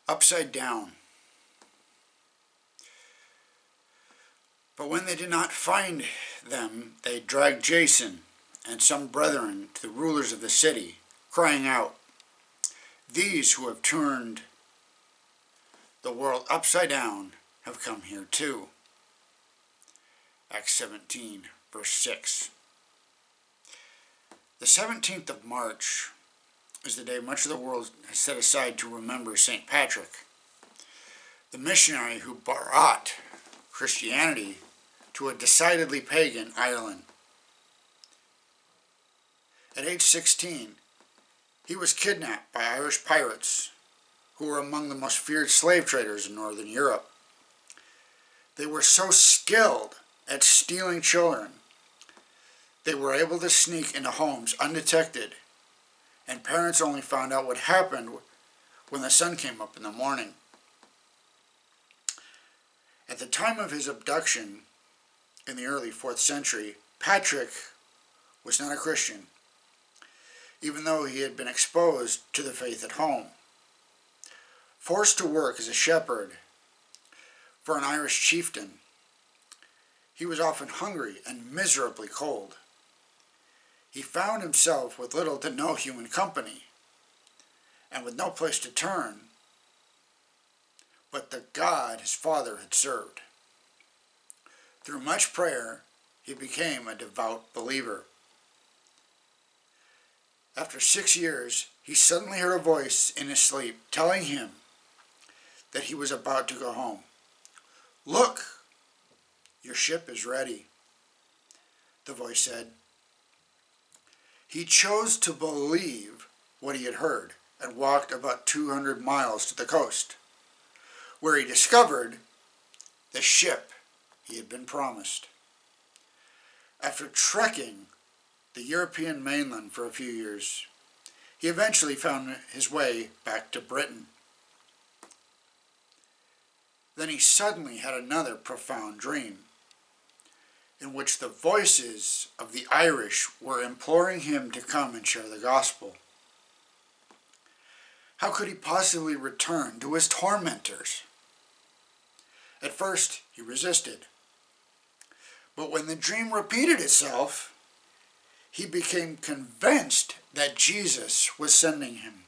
upside down. But when they did not find them, they dragged Jason and some brethren to the rulers of the city, crying out, "These who have turned the world upside down have come here too." Acts 17, verse 6. The 17th of March is the day much of the world has set aside to remember St. Patrick, the missionary who brought Christianity to a decidedly pagan Ireland. At age 16, he was kidnapped by Irish pirates, who were among the most feared slave traders in Northern Europe. They were so skilled at stealing children, they were able to sneak into homes undetected, and parents only found out what happened when the sun came up in the morning. At the time of his abduction in the early 4th century, Patrick was not a Christian, even though he had been exposed to the faith at home. Forced to work as a shepherd for an Irish chieftain, he was often hungry and miserably cold. He found himself with little to no human company, and with no place to turn but the God his father had served. Through much prayer, he became a devout believer. After 6 years, he suddenly heard a voice in his sleep telling him that he was about to go home. "Look, your ship is ready," the voice said. He chose to believe what he had heard and walked about 200 miles to the coast, where he discovered the ship he had been promised. After trekking the European mainland for a few years, he eventually found his way back to Britain. Then he suddenly had another profound dream, in which the voices of the Irish were imploring him to come and share the gospel. How could he possibly return to his tormentors? At first, he resisted. But when the dream repeated itself, he became convinced that Jesus was sending him.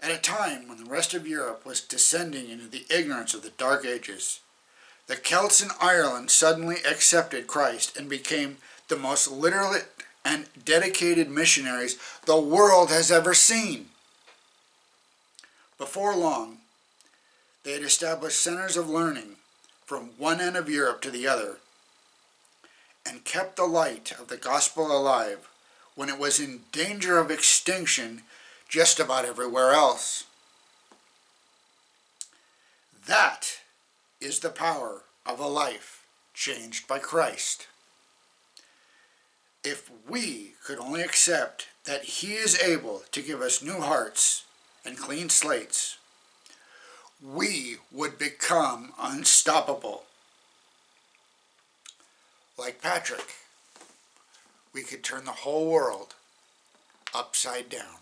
At a time when the rest of Europe was descending into the ignorance of the Dark Ages, the Celts in Ireland suddenly accepted Christ and became the most literate and dedicated missionaries the world has ever seen. Before long, they had established centers of learning from one end of Europe to the other, and kept the light of the gospel alive when it was in danger of extinction just about everywhere else. That is the power of a life changed by Christ. If we could only accept that He is able to give us new hearts and clean slates, we would become unstoppable. Like Patrick, we could turn the whole world upside down.